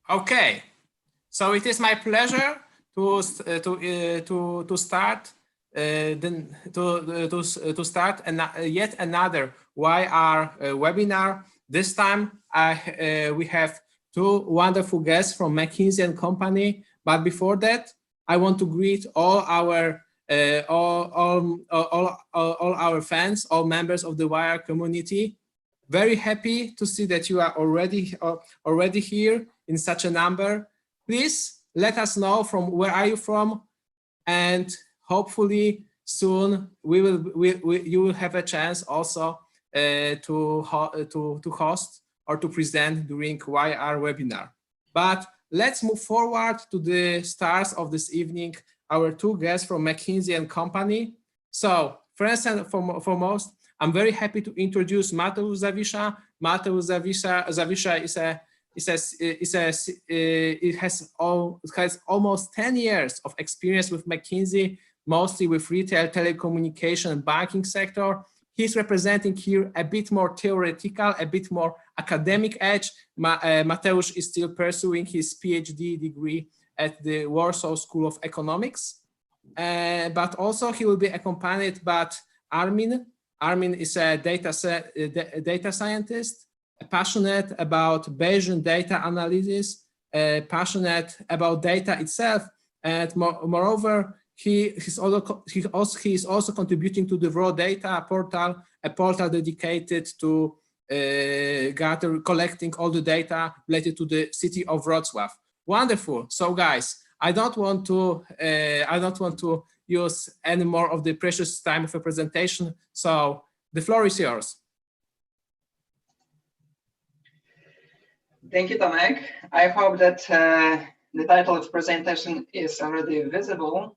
Okay, so it is my pleasure to start yet another YR webinar. This time we have two wonderful guests from McKinsey and Company. But before that, I want to greet all our fans, all members of the YR community. Very happy to see that you are already here in such a number. Please let us know from where are you from, and hopefully soon you will have a chance also to host or to present during YR webinar. But let's move forward to the stars of this evening, our two guests from McKinsey and Company. So first and foremost, I'm very happy to introduce Mateusz Zawisza. Mateusz Zawisza has almost 10 years of experience with McKinsey, mostly with retail, telecommunication, and banking sector. He's representing here a bit more theoretical, a bit more academic edge. Mateusz is still pursuing his PhD degree at the Warsaw School of Economics, but also he will be accompanied by Armin. Armin is a data scientist, passionate about Bayesian data analysis, passionate about data itself, and moreover, he is also contributing to the Raw Data portal, a portal dedicated to collecting all the data related to the city of Wrocław. Wonderful. So, guys, I don't want to use any more of the precious time of a presentation. So the floor is yours. Thank you, Tomek. I hope that the title of the presentation is already visible.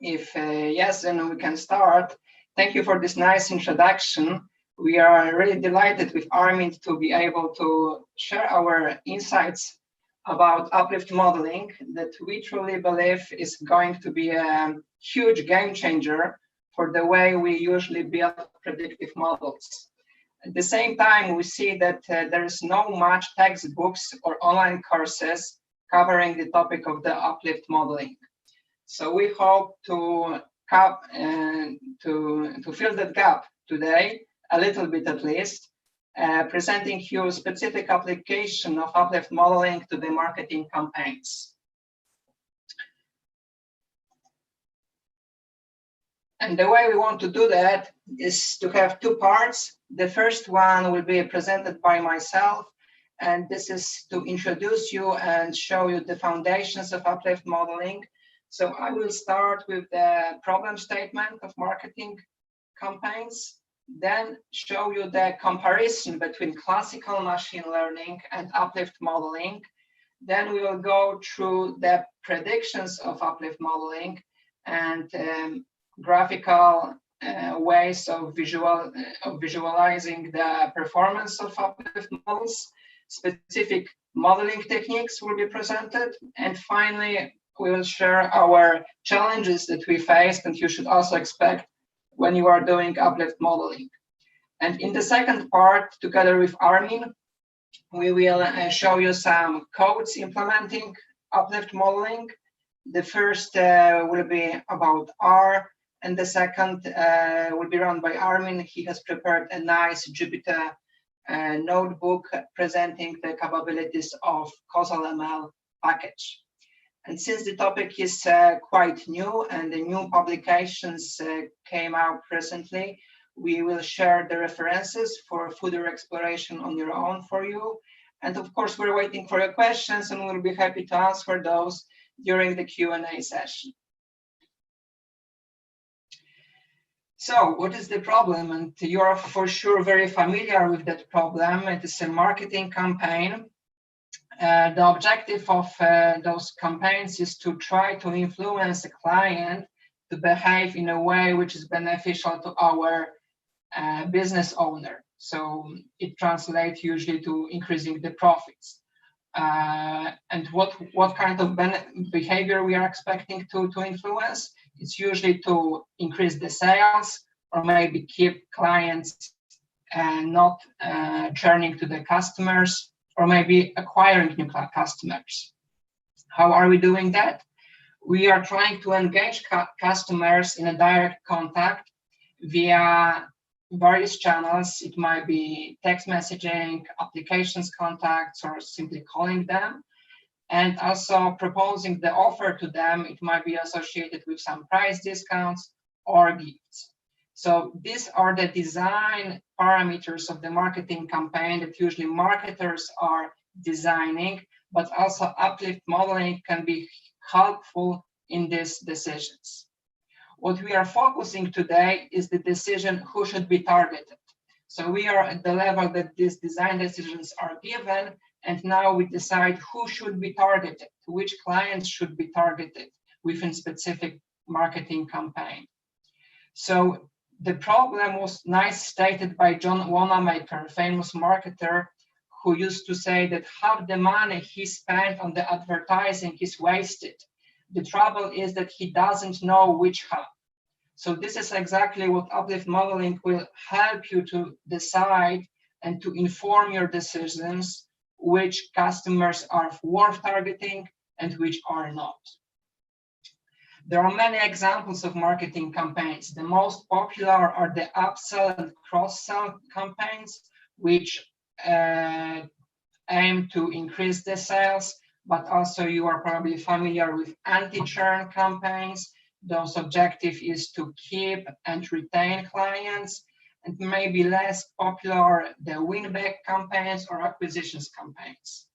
If yes, then we can start. Thank you for this nice introduction. We are really delighted with Armin to be able to share our insights about uplift modeling that we truly believe is going to be a huge game changer for the way we usually build predictive models. At the same time, we see that there is no much textbooks or online courses covering the topic of the uplift modeling. So we hope to fill that gap today, a little bit at least, presenting you specific application of uplift modeling to the marketing campaigns. And the way we want to do that is to have two parts. The first one will be presented by myself, and this is to introduce you and show you the foundations of uplift modeling. So I will start with the problem statement of marketing campaigns, then show you the comparison between classical machine learning and uplift modeling. Then we will go through the predictions of uplift modeling and graphical ways of visualizing the performance of uplift models. Specific modeling techniques will be presented. And finally, we will share our challenges that we faced and you should also expect when you are doing uplift modeling. And in the second part, together with Armin, we will show you some codes implementing uplift modeling. The first will be about R, and the second will be run by Armin. He has prepared a nice Jupyter notebook presenting the capabilities of Causal ML package. And since the topic is quite new and the new publications came out recently, we will share the references for further exploration on your own for you. And of course, we're waiting for your questions and we'll be happy to answer those during the Q&A session. So what is the problem? And you're for sure very familiar with that problem. It is a marketing campaign. The objective of those campaigns is to try to influence a client to behave in a way which is beneficial to our business owner. So it translates usually to increasing the profits. And what kind of behavior we are expecting to influence? It's usually to increase the sales or maybe keep clients not churning to the customers, or maybe acquiring new customers. How are we doing that? We are trying to engage customers in a direct contact via various channels. It might be text messaging, applications contacts, or simply calling them. And also proposing the offer to them. It might be associated with some price discounts or gifts. So these are the design parameters of the marketing campaign that usually marketers are designing, but also Uplift modeling can be helpful in these decisions. What we are focusing today is the decision who should be targeted. So we are at the level that these design decisions are given, and now we decide who should be targeted, which clients should be targeted within specific marketing campaign. So the problem was nice stated by John Wanamaker, famous marketer, who used to say that half the money he spent on the advertising is wasted. The trouble is that he doesn't know which half. So this is exactly what Uplift modeling will help you to decide and to inform your decisions which customers are worth targeting and which are not. There are many examples of marketing campaigns. The most popular are the upsell and cross-sell campaigns, which aim to increase the sales, but also you are probably familiar with anti-churn campaigns. Those objective is to keep and retain clients, and maybe less popular the win-back campaigns or acquisitions campaigns.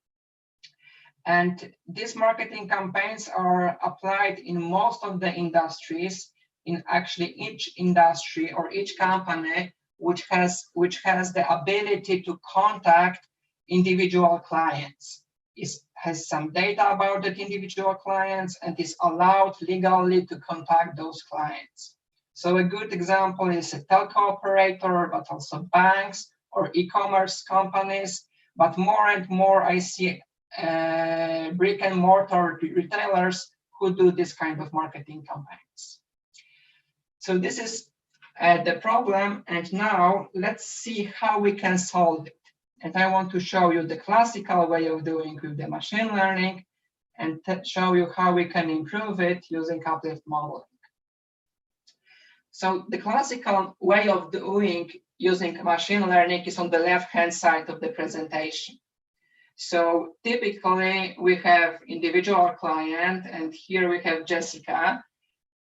And these marketing campaigns are applied in most of the industries, in actually each industry or each company which has the ability to contact individual clients. It has some data about that individual clients and is allowed legally to contact those clients. So a good example is a telco operator, but also banks or e-commerce companies. But more and more I see brick and mortar retailers who do this kind of marketing campaigns. So this is the problem, and now let's see how we can solve it. And I want to show you the classical way of doing with the machine learning and show you how we can improve it using Uplift modeling. So the classical way of doing using machine learning is on the left-hand side of the presentation. So typically we have individual client, and here we have Jessica.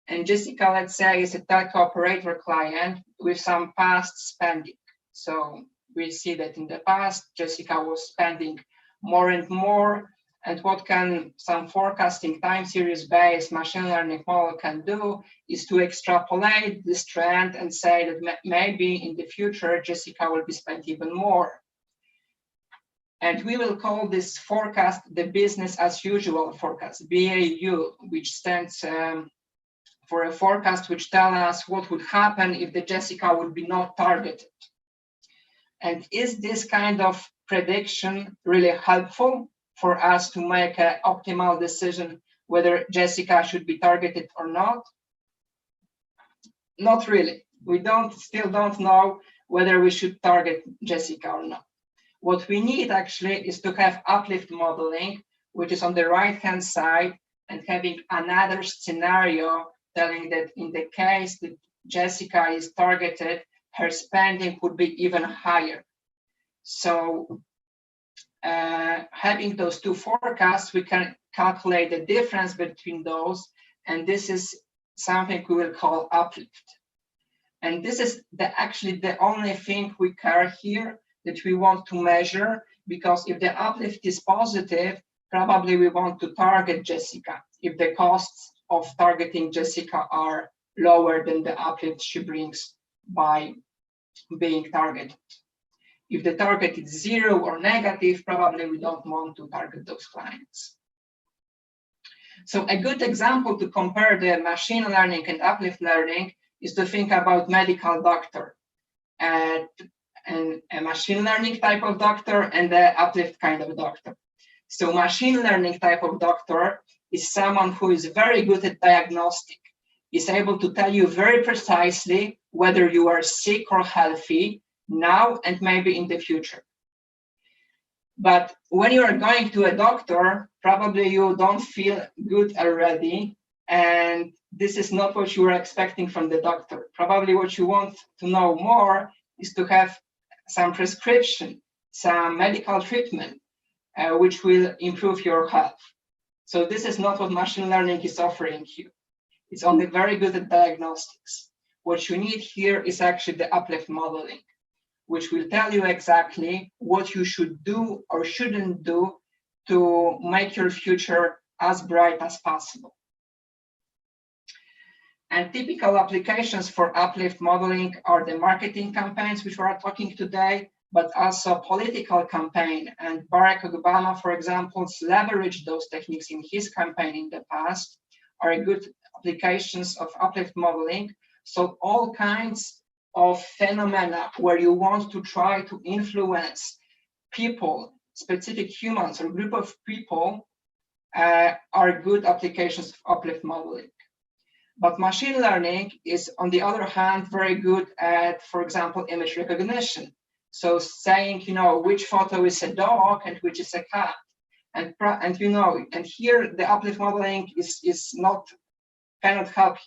And Jessica, let's say, is a telco operator client with some past spending. So we see that in the past, Jessica was spending more and more. And what can some forecasting time series based machine learning model can do is to extrapolate this trend and say that maybe in the future, Jessica will be spent even more. And we will call this forecast the business as usual forecast, BAU, which stands for a forecast which tells us what would happen if the Jessica would be not targeted. And is this kind of prediction really helpful for us to make an optimal decision whether Jessica should be targeted or not? Not really. We still don't know whether we should target Jessica or not. What we need actually is to have Uplift modeling, which is on the right-hand side, and having another scenario telling that in the case that Jessica is targeted, her spending would be even higher. So having those two forecasts, we can calculate the difference between those, and this is something we will call Uplift. And this is actually the only thing we care here that we want to measure, because if the uplift is positive, probably we want to target Jessica if the costs of targeting Jessica are lower than the uplift she brings by being targeted. If the target is 0 or negative, probably we don't want to target those clients. So a good example to compare the machine learning and uplift learning is to think about medical doctor. And a machine learning type of doctor and the uplift kind of doctor. So machine learning type of doctor is someone who is very good at diagnostic, is able to tell you very precisely whether you are sick or healthy now and maybe in the future. But when you are going to a doctor, probably you don't feel good already. And this is not what you were expecting from the doctor. Probably what you want to know more is to have some prescription, some medical treatment, which will improve your health. So this is not what machine learning is offering you. It's only very good at diagnostics. What you need here is actually the uplift modeling, which will tell you exactly what you should do or shouldn't do to make your future as bright as possible. And typical applications for uplift modeling are the marketing campaigns, which we are talking today, but also political campaign. And Barack Obama, for example, leveraged those techniques in his campaign in the past, are good applications of uplift modeling. So all kinds of phenomena where you want to try to influence people, specific humans or group of people, are good applications of uplift modeling. But machine learning is, on the other hand, very good at, for example, image recognition. So saying, which photo is a dog and which is a cat. And here the uplift modeling cannot help,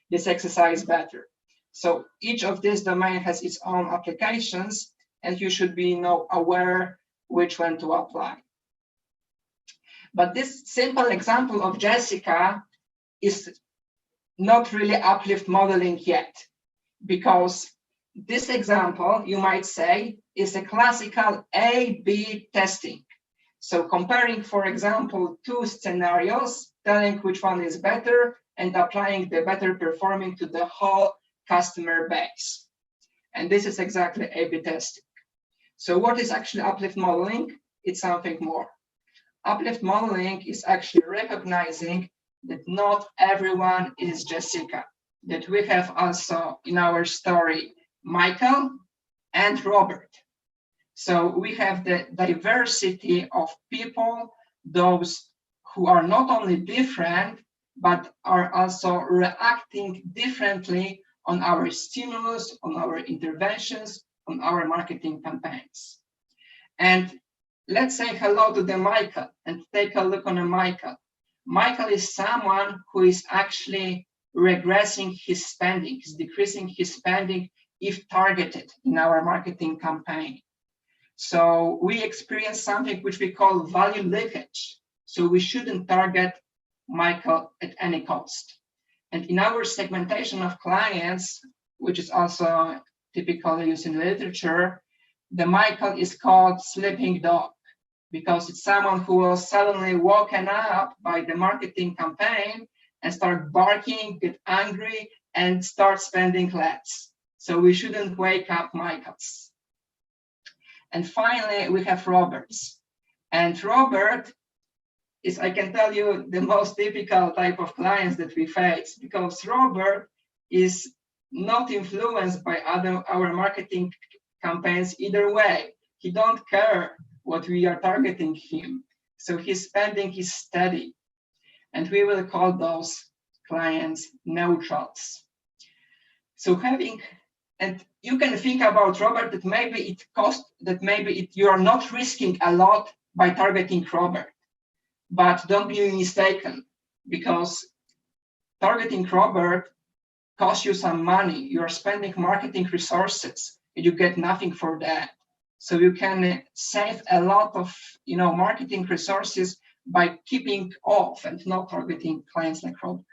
this exercise better. So each of this domain has its own applications, and you should be aware which one to apply. But this simple example of Jessica is not really uplift modeling yet, because this example, you might say, is a classical A/B testing. So comparing, for example, two scenarios, telling which one is better and applying the better performing to the whole customer base. And this is exactly A/B testing. So what is actually uplift modeling? It's something more. Uplift modeling is actually recognizing that not everyone is Jessica, that we have also in our story Michael and Robert. So we have the diversity of people, those who are not only different, but are also reacting differently on our stimulus, on our interventions, on our marketing campaigns. And let's say hello to the Michael and take a look on a Michael. Michael is someone who is actually regressing his spending, he's decreasing his spending if targeted in our marketing campaign. So we experience something which we call value leakage. So we shouldn't target Michael at any cost. And in our segmentation of clients, which is also typically used in literature, the Michael is called sleeping dog, because it's someone who was suddenly woken up by the marketing campaign and start barking, get angry, and start spending less. So we shouldn't wake up Michaels. And finally, we have Roberts. And Robert is, I can tell you, the most typical type of clients that we face, because Robert is not influenced by our marketing campaigns either way. He don't care what we are targeting him. So his spending is steady. And we will call those clients neutrals. So and you can think about Robert that maybe you are not risking a lot by targeting Robert. But don't be mistaken, because targeting Robert costs you some money. You are spending marketing resources and you get nothing for that. So you can save a lot of marketing resources by keeping off and not targeting clients like Robert.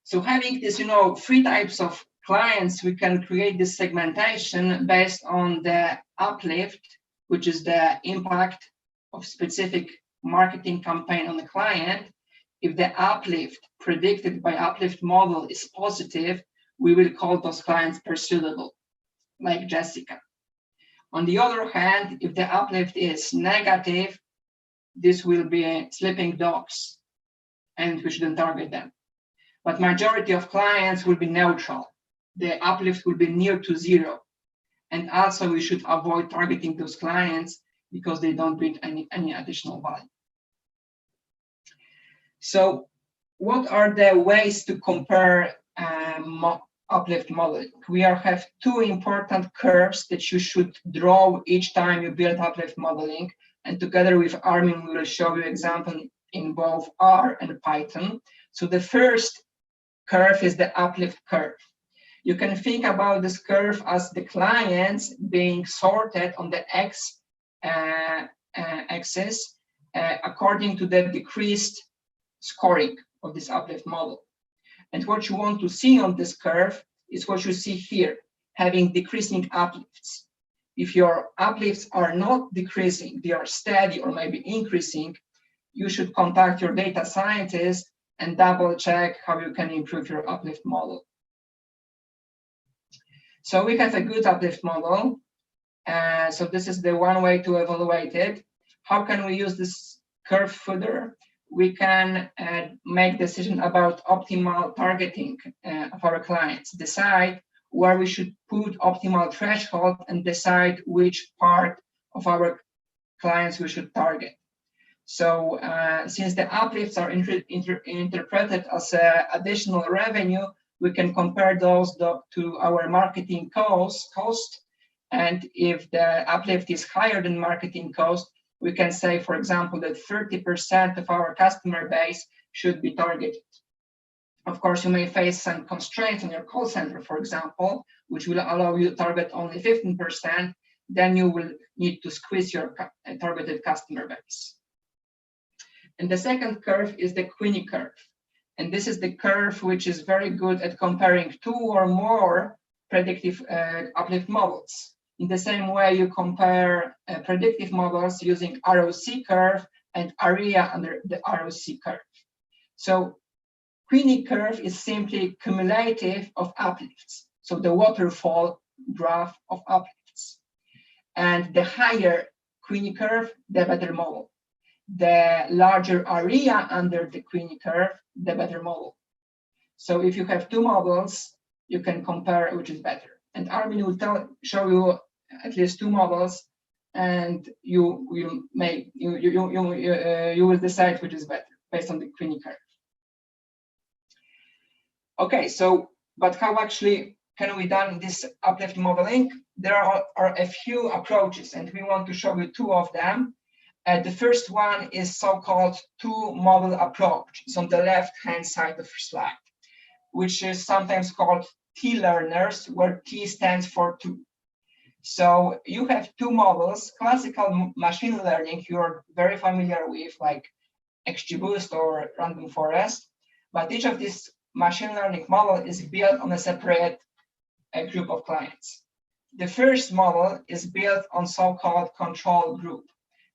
So having this, three types of clients, we can create this segmentation based on the uplift, which is the impact of specific marketing campaign on the client. If the uplift predicted by uplift model is positive, we will call those clients persuadable, like Jessica. On the other hand, if the uplift is negative, this will be sleeping dogs, and we shouldn't target them. But majority of clients will be neutral. The uplift will be near to zero. And also we should avoid targeting those clients because they don't bring any additional value. So what are the ways to compare uplift modeling. We have two important curves that you should draw each time you build uplift modeling. And together with Armin, we will show you example in both R and Python. So the first curve is the uplift curve. You can think about this curve as the clients being sorted on the X axis according to the decreased scoring of this uplift model. And what you want to see on this curve is what you see here, having decreasing uplifts. If your uplifts are not decreasing, they are steady or maybe increasing, you should contact your data scientist and double check how you can improve your uplift model. So we have a good uplift model. So this is the one way to evaluate it. How can we use this curve further? We can make decision about optimal targeting of our clients, decide where we should put optimal threshold, and decide which part of our clients we should target. So since the uplifts are interpreted as additional revenue, we can compare those to our marketing cost. And if the uplift is higher than marketing cost, we can say, for example, that 30% of our customer base should be targeted. Of course, you may face some constraints on your call center, for example, which will allow you to target only 15%. Then you will need to squeeze your targeted customer base. And the second curve is the Qini curve. And this is the curve which is very good at comparing two or more predictive uplift models. In the same way, you compare predictive models using ROC curve and area under the ROC curve. So Qini curve is simply cumulative of uplifts, so the waterfall graph of uplifts. And the higher Qini curve, the better model. The larger area under the Qini curve, the better model. So if you have two models, you can compare which is better. And Armin will show you at least two models, and you will decide which is better based on the Qini curve. Okay, so but how actually can we done this uplift modeling? There are a few approaches, and we want to show you two of them. The first one is so-called two-model approach. It's on the left-hand side of your slide, which is sometimes called T-learners, where T stands for two. So you have two models, classical machine learning you're very familiar with, like XGBoost or Random Forest, but each of these machine learning model is built on a separate group of clients. The first model is built on so-called control group.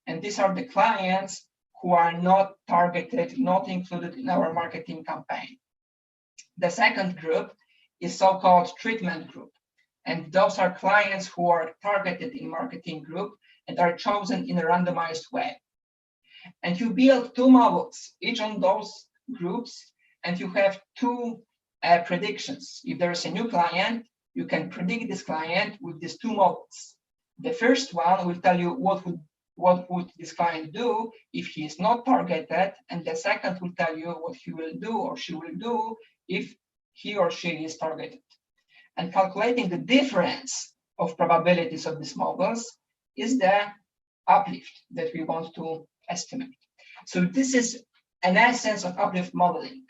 And these are the clients who are not targeted, not included in our marketing campaign. The second group is so-called treatment group. And those are clients who are targeted in marketing group and are chosen in a randomized way. And you build two models, each on those groups, and you have two predictions. If there is a new client, you can predict this client with these two models. The first one will tell you what would this client do if he is not targeted, and the second will tell you what he will do or she will do if he or she is targeted. And calculating the difference of probabilities of these models is the uplift that we want to estimate. So this is an essence of uplift modeling.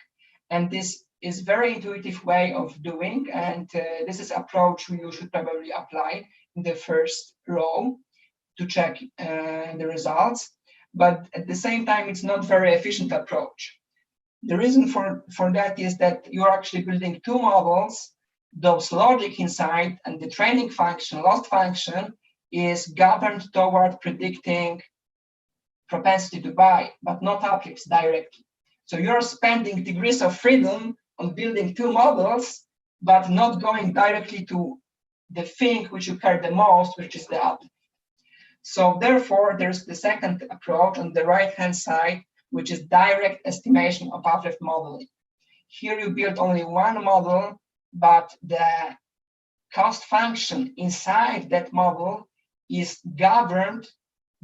And this is very intuitive way of doing. And this is approach you should probably apply in the first row to check the results. But at the same time, it's not very efficient approach. The reason for that is that you're actually building two models. Those logic inside and the training function, loss function, is governed toward predicting propensity to buy, but not uplifts directly. So you're spending degrees of freedom on building two models, but not going directly to the thing which you care the most, which is the uplift. So therefore, there's the second approach on the right-hand side, which is direct estimation of uplift modeling. Here you build only one model, but the cost function inside that model is governed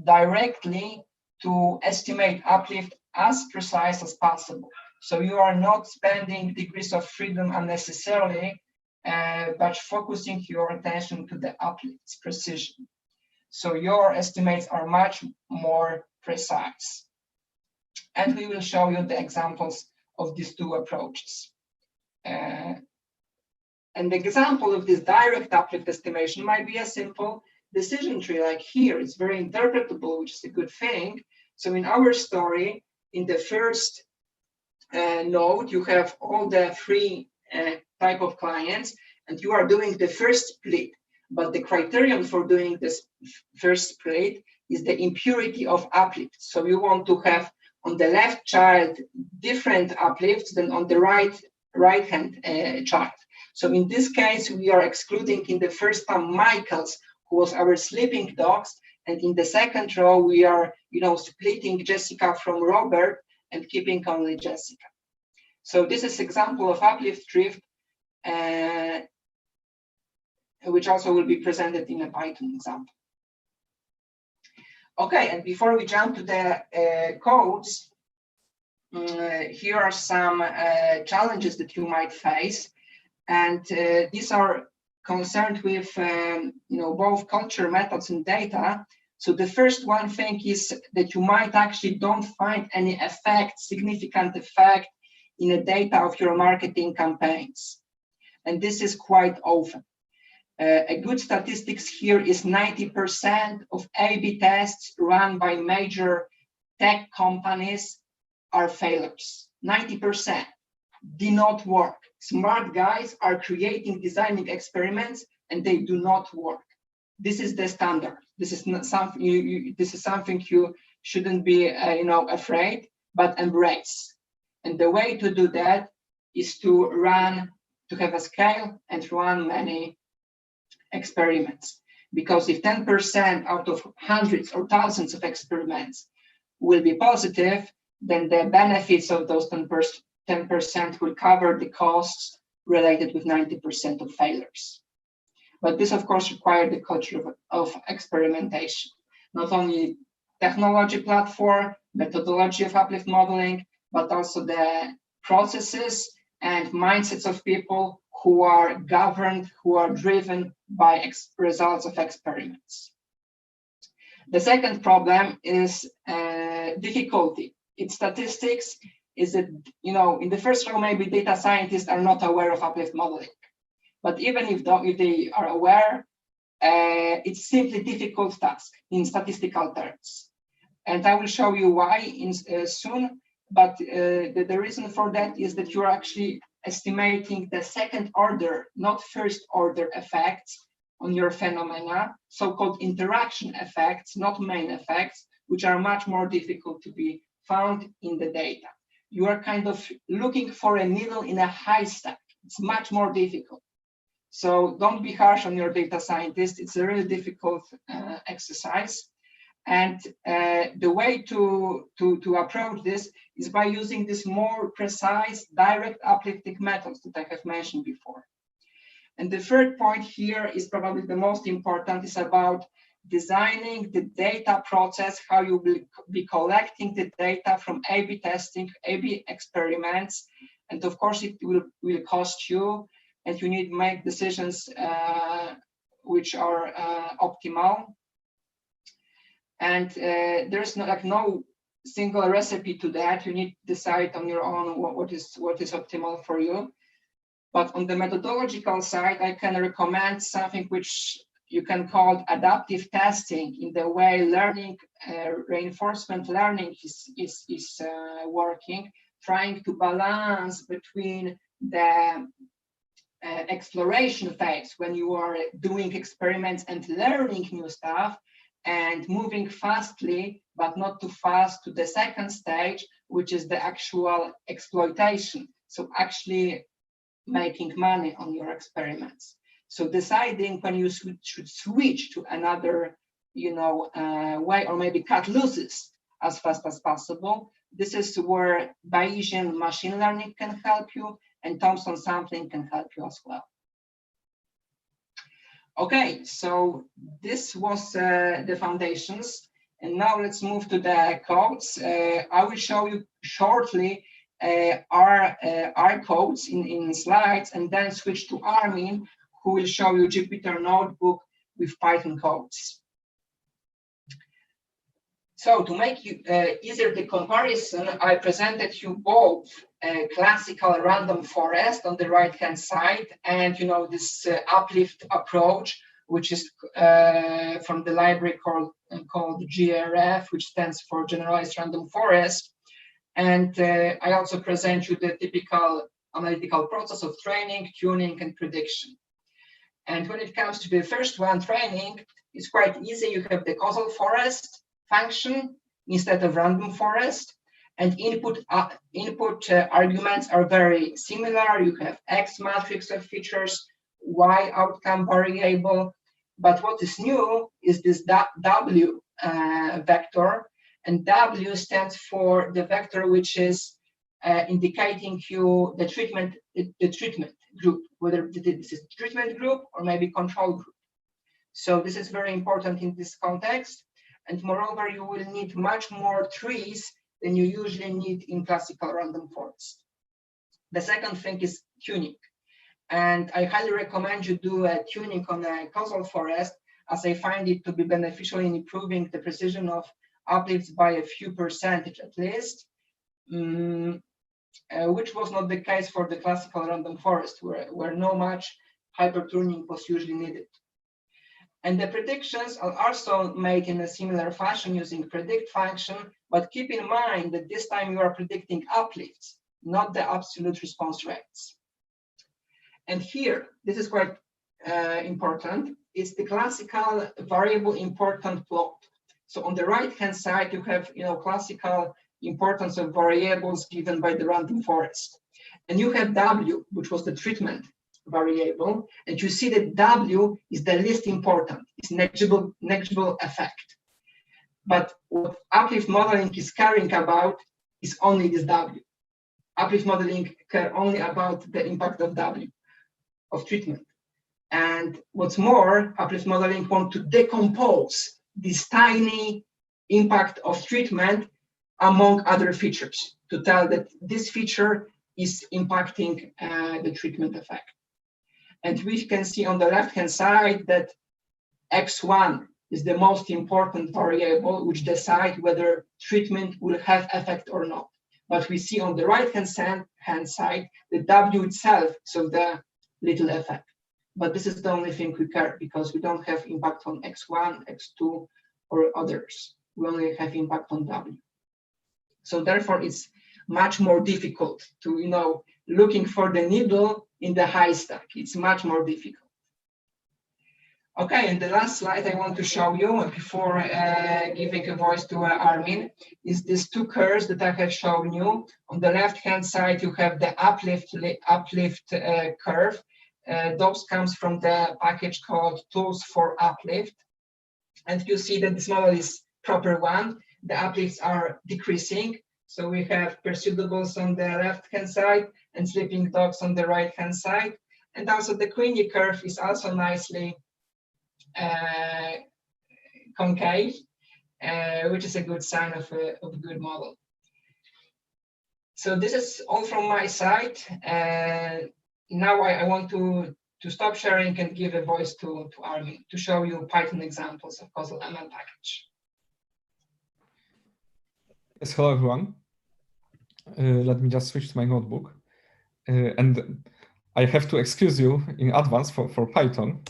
directly to estimate uplift as precise as possible. So you are not spending degrees of freedom unnecessarily but focusing your attention to the uplift's precision. So your estimates are much more precise. And we will show you the examples of these two approaches. An example of this direct uplift estimation might be a simple decision tree like here. It's very interpretable, which is a good thing. So in our story, in the first node, you have all the three type of clients, and you are doing the first split. But the criterion for doing this first split is the impurity of uplift. So you want to have on the left child different uplifts than on the right-hand child. So in this case, we are excluding in the first term Michael's, who was our sleeping dogs, and in the second row we are, splitting Jessica from Robert and keeping only Jessica. So this is example of uplift drift, which also will be presented in a Python example. Okay, and before we jump to the codes, here are some challenges that you might face, and these are concerned with both culture, methods, and data. So the first one thing is that you might actually don't find any significant effect in the data of your marketing campaigns, and this is quite often. A good statistics here is 90% of A/B tests run by major tech companies are failures. 90% do not work. Smart guys are designing experiments, and they do not work. This is the standard. This is not something this is something you shouldn't be afraid, but embrace. And the way to do that is to have a scale and run many experiments. Because if 10% out of hundreds or thousands of experiments will be positive, then the benefits of those 10% will cover the costs related with 90% of failures. But this, of course, requires the culture of experimentation. Not only technology platform, methodology of uplift modeling, but also the processes and mindsets of people who are governed, who are driven by results of experiments. The second problem is difficulty. In statistics, is that, in the first row, maybe data scientists are not aware of uplift modeling. But even if they are aware, it's simply a difficult task in statistical terms. And I will show you why soon. But the reason for that is that you're actually estimating the second order, not first order effects on your phenomena, so-called interaction effects, not main effects, which are much more difficult to be found in the data. You are kind of looking for a needle in a haystack. It's much more difficult. So don't be harsh on your data scientist. It's a really difficult exercise. And the way to approach this is by using this more precise direct uplifting methods that I have mentioned before. And the third point here is probably the most important, is about designing the data process, how you will be collecting the data from A/B testing, A/B experiments. And of course, it will cost you, and you need to make decisions which are optimal. And there's no single recipe to that. You need to decide on your own what is optimal for you. But on the methodological side, I can recommend something which you can call adaptive testing, in the way learning, reinforcement learning is working, trying to balance between the exploration phase, when you are doing experiments and learning new stuff, and moving fastly, but not too fast, to the second stage, which is the actual exploitation. So actually making money on your experiments. So deciding when you should switch to another, way, or maybe cut losses as fast as possible. This is where Bayesian machine learning can help you, and Thompson sampling can help you as well. Okay, so this was the foundations, and now let's move to the codes. I will show you shortly R codes in slides, and then switch to Armin, who will show you Jupyter Notebook with Python codes. So to make you easier the comparison, I presented you both classical random forest on the right-hand side, and this Uplift approach, which is from the library called GRF, which stands for Generalized Random Forest. And I also present you the typical analytical process of training, tuning, and prediction. And when it comes to the first one, training, it's quite easy. You have the Causal Forrest function instead of random forest, and input arguments are very similar. You have X matrix of features, Y outcome variable, but what is new is this W vector, and W stands for the vector which is indicating you the treatment group, whether this is treatment group or maybe control group. So this is very important in this context. And moreover, you will need much more trees than you usually need in classical random forest. The second thing is tuning. And I highly recommend you do a tuning on a causal forest, as I find it to be beneficial in improving the precision of uplifts by a few percentage at least, which was not the case for the classical random forest, where no much hypertuning was usually needed. And the predictions are also made in a similar fashion using predict function, but keep in mind that this time you are predicting uplifts, not the absolute response rates. And here, this is quite important, it's the classical variable important plot. So on the right-hand side, you have classical importance of variables given by the random forest. And you have W, which was the treatment variable, and you see that W is the least important. It's negligible effect. But what uplift modeling is caring about is only this W. Uplift modeling care only about the impact of W, of treatment. And what's more, uplift modeling want to decompose this tiny impact of treatment among other features to tell that this feature is impacting the treatment effect. And we can see on the left-hand side that X1 is the most important variable which decides whether treatment will have effect or not. But we see on the right-hand side the W itself, so the little effect. But this is the only thing we care, because we don't have impact on X1, X2, or others. We only have impact on W. So therefore, it's much more difficult to, looking for the needle in the haystack. It's much more difficult. Okay, and the last slide I want to show you before giving a voice to Armin is these two curves that I have shown you. On the left-hand side, you have the uplift curve. Those comes from the package called Tools for Uplift. And you see that this model is proper one. The uplifts are decreasing. So we have pseudobles on the left-hand side and sleeping dogs on the right-hand side. And also the Qini curve is also nicely concave, which is a good sign of a good model. So this is all from my side. Now I want to stop sharing and give a voice to Armin to show you Python examples of Causal ML package. Yes, hello everyone. Let me just switch to my notebook. And I have to excuse you in advance for Python.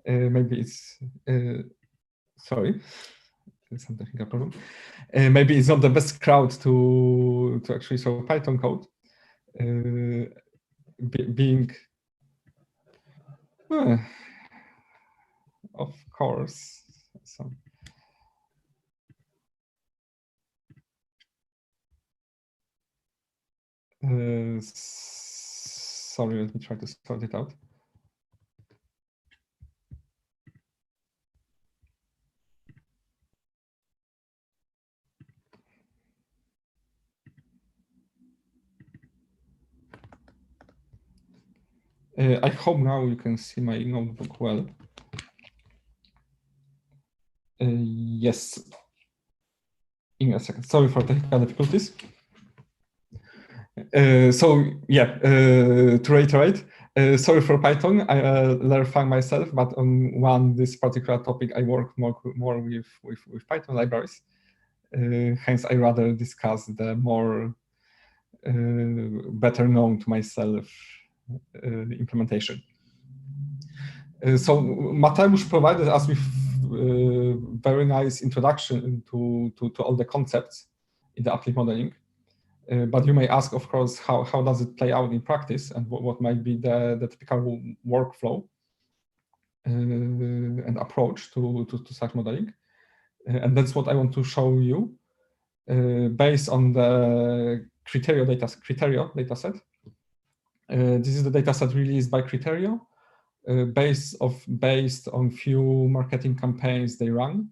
Maybe it's, sorry, some technical problem. Maybe it's not the best crowd to actually show Python code. Being, of course, some. Sorry, let me try to sort it out. I hope now you can see my notebook well. Yes, in a second. Sorry for technical difficulties. So yeah, to reiterate, sorry for Python. I learned myself, but on this particular topic, I work more with Python libraries. Hence, I rather discuss the more better known to myself implementation. So Mateusz provided us with very nice introduction to all the concepts in the Uplift modeling. But you may ask, of course, how does it play out in practice, and what might be the typical workflow and approach to such modeling. And that's what I want to show you based on the Criterio dataset. This is the dataset released by Criterio, based on few marketing campaigns they run.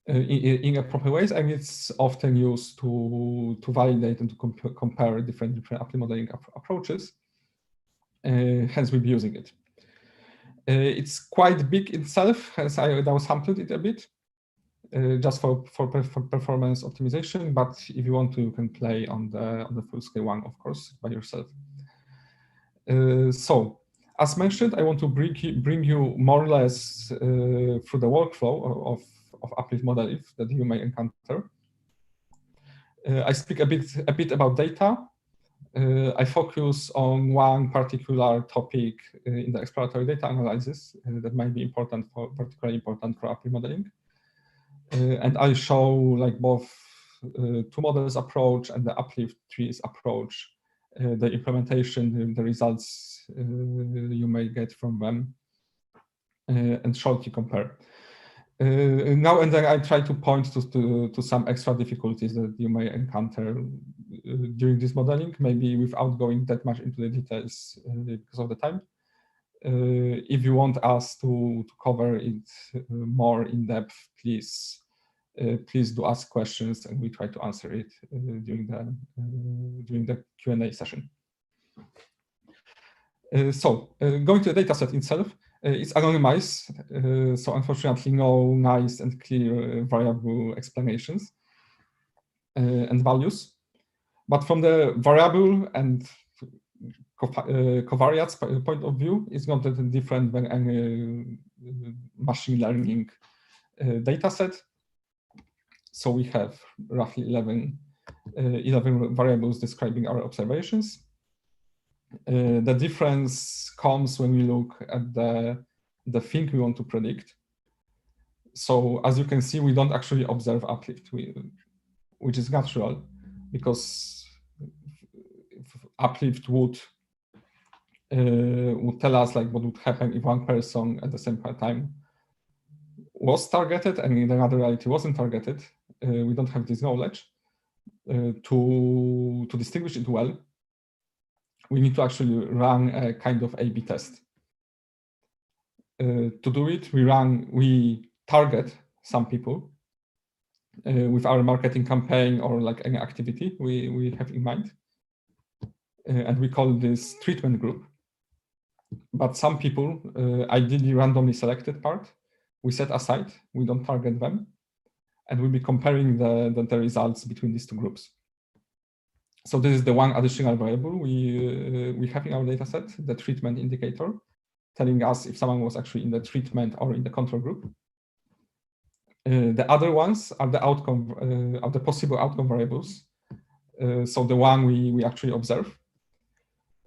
In a proper ways, and it's often used to validate and to compare different Uplift modeling approaches. Hence, we'll be using it. It's quite big itself, hence I down-sampled it a bit, just for performance optimization. But if you want to, you can play on the full-scale one, of course, by yourself. So, as mentioned, I want to bring you more or less through the workflow of Uplift model that you may encounter. I speak a bit about data. I focus on one particular topic in the exploratory data analysis that might be particularly important for Uplift modeling. And I show like both two models approach and the Uplift trees approach, the implementation, the results you may get from them, and shortly compare. Now and then I try to point to some extra difficulties that you may encounter during this modeling, maybe without going that much into the details because of the time. If you want us to cover it more in depth, please do ask questions, and we try to answer it during the Q&A session. So going to the dataset itself. It's anonymized, so unfortunately no nice and clear variable explanations and values. But from the variable and covariates point of view, it's not that different than any machine learning dataset. So we have roughly 11 variables describing our observations. The difference comes when we look at the thing we want to predict. So as you can see, we don't actually observe Uplift, which is natural, because Uplift would tell us like what would happen if one person at the same time was targeted and in another reality wasn't targeted. We don't have this knowledge. To distinguish it well, we need to actually run a kind of A/B test. To do it, we target some people with our marketing campaign or like any activity we have in mind. And we call this treatment group. But some people, ideally randomly selected part, we set aside, we don't target them. And we'll be comparing the results between these two groups. So this is the one additional variable we have in our dataset, the treatment indicator, telling us if someone was actually in the treatment or in the control group. The other ones are the outcome of the possible outcome variables. So the one we actually observe.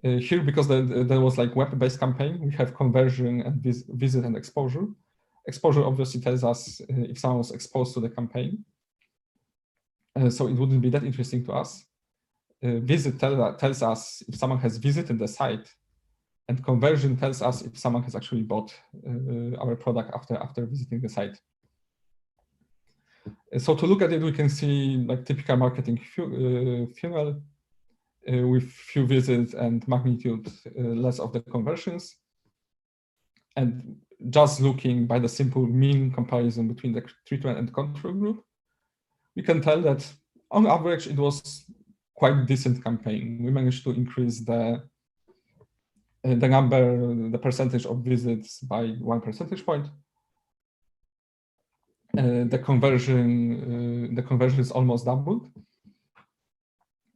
Here, because there was like web-based campaign, we have conversion and visit and exposure. Exposure obviously tells us if someone was exposed to the campaign. So it wouldn't be that interesting to us. Visit tells us if someone has visited the site, and conversion tells us if someone has actually bought our product after visiting the site. So to look at it, we can see like typical marketing funnel with few visits and magnitude less of the conversions. And just looking by the simple mean comparison between the treatment and control group, we can tell that on average it was quite decent campaign. We managed to increase the percentage of visits by 1 percentage point. The conversion is almost doubled.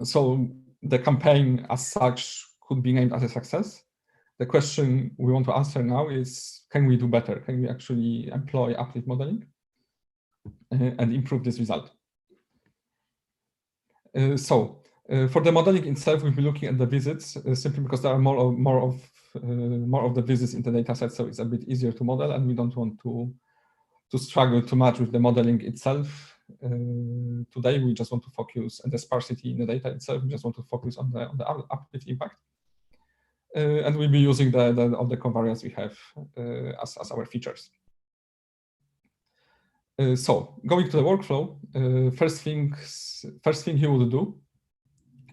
So the campaign as such could be named as a success. The question we want to answer now is, can we do better? Can we actually employ uplift modeling and improve this result? For the modeling itself, we'll be looking at the visits simply because there are more of the visits in the data set, so it's a bit easier to model, and we don't want to struggle too much with the modeling itself. Today, we just want to focus on the sparsity in the data itself. We just want to focus on the uplift impact. And we'll be using all the covariates we have as our features. So going to the workflow, first thing you would do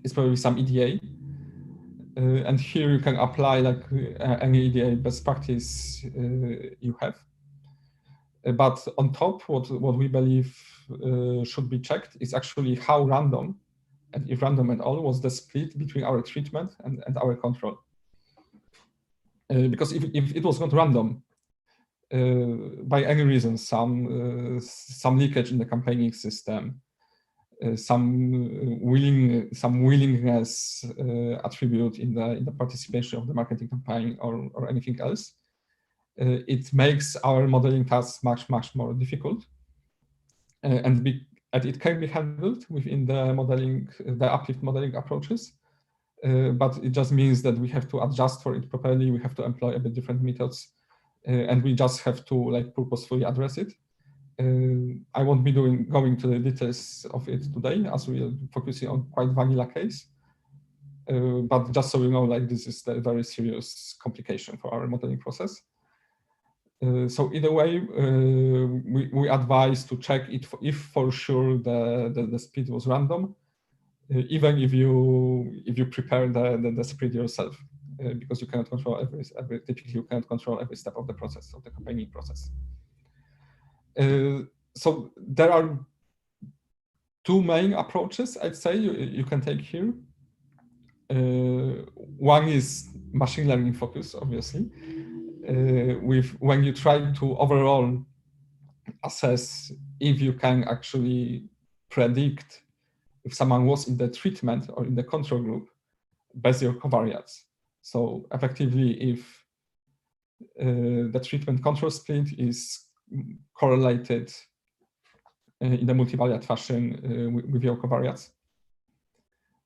is probably some EDA. And here you can apply like any EDA best practice you have. But on top, what we believe should be checked is actually how random, and if random at all, was the split between our treatment and our control. Because if it was not random, by any reason, some leakage in the campaigning system, some willingness attribute in the participation of the marketing campaign or anything else, it makes our modeling tasks much more difficult, and it can be handled within the uplift modeling approaches. But it just means that we have to adjust for it properly. We have to employ a bit different methods, and we just have to like purposefully address it. I won't be going to the details of it today, as we are focusing on quite vanilla case. But just so you know, like this is a very serious complication for our modeling process. So either way, we advise to check if for sure the split was random, even if you prepare the split yourself, because you cannot control typically you cannot control every step of the process, of the campaigning process. So there are two main approaches, I'd say, you can take here. One is machine learning focus, obviously, when you try to overall assess if you can actually predict if someone was in the treatment or in the control group based on your covariates. So effectively, if the treatment control split is correlated in the multivariate fashion with your covariates.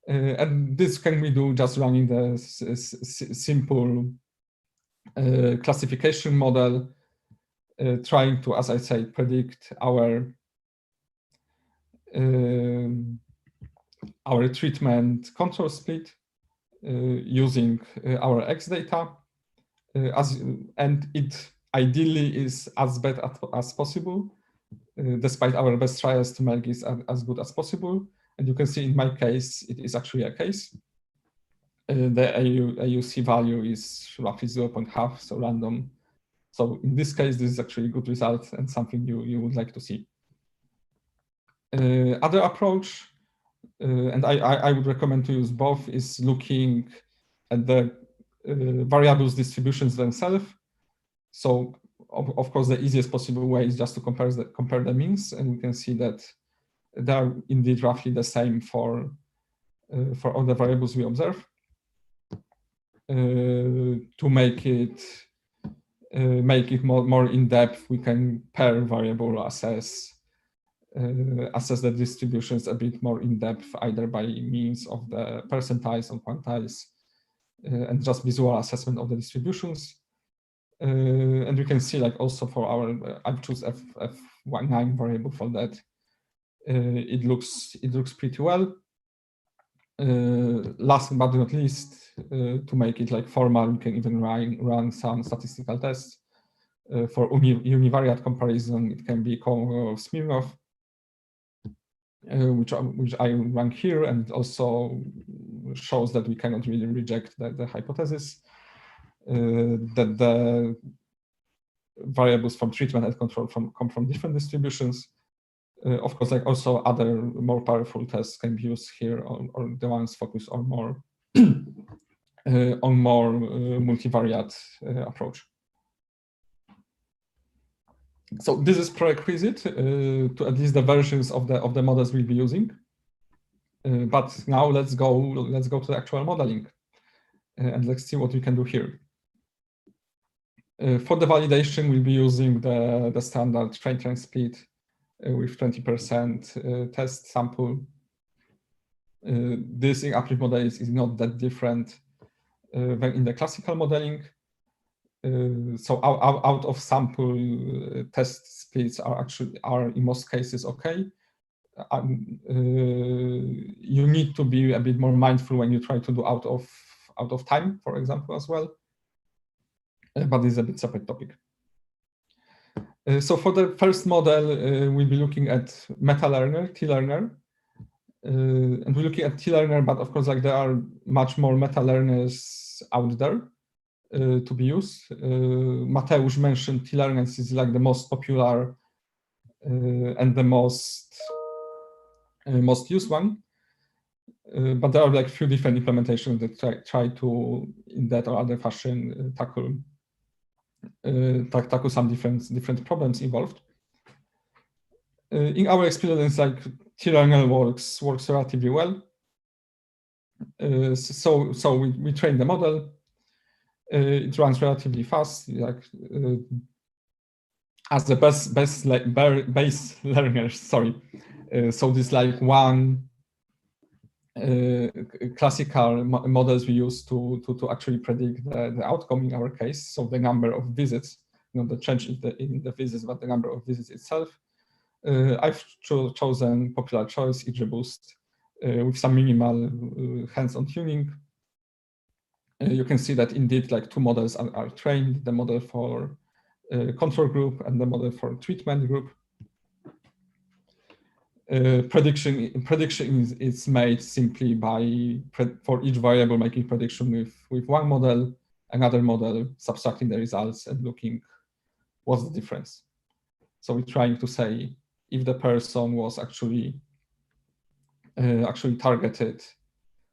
And this can we do just running the simple classification model, trying to, as I say, predict our treatment control split using our X data, and it ideally is as bad as possible, despite our best tries to make it as good as possible. And you can see in my case, it is actually a case. The AUC value is roughly 0.5, so random. So in this case, this is actually a good result and something you would like to see. Other approach, and I would recommend to use both, is looking at the variables distributions themselves. So of course, the easiest possible way is just to compare the means, and we can see that they are indeed roughly the same for all the variables we observe. To make it more in depth, we can pair variable assess the distributions a bit more in depth, either by means of the percentiles or quantiles, and just visual assessment of the distributions. And we can see, like, also for our I choose F19 variable for that. It looks pretty well. Last but not least, to make it like formal, we can even run some statistical tests. For univariate comparison, it can be Smirnov, which I rank here, and also shows that we cannot really reject the hypothesis that the variables from treatment and control come from different distributions. Of course, like also other more powerful tests can be used here, or the ones focused on more multivariate approach. So this is prerequisite to at least the versions of the models we'll be using. But now let's go to the actual modeling, and let's see what we can do here. For the validation, we'll be using the standard train split with 20% test sample. This in Uplift model is not that different than in the classical modeling. So out of sample test splits are in most cases okay. You need to be a bit more mindful when you try to do out of time, for example, as well. But this is a bit separate topic. So for the first model, we'll be looking at meta-learner, T-learner. And we're looking at T-learner, but of course, like there are much more meta-learners out there to be used. Mateusz mentioned T-learners is like the most popular and the most used one. But there are like few different implementations that try to, in that or other fashion, tackle some different problems involved. In our experience, like T-learner works relatively well. So we train the model. It runs relatively fast, like as the base learners. Sorry. So this like one classical models we use to actually predict the outcome in our case. So the number of visits, not the change in the visits, but the number of visits itself. I've chosen popular choice, XGBoost, with some minimal hands-on tuning. You can see that indeed like two models are trained, the model for control group and the model for treatment group. Prediction is made simply by, for each variable, making prediction with one model, another model, subtracting the results and looking what's the difference. So we're trying to say if the person was actually targeted,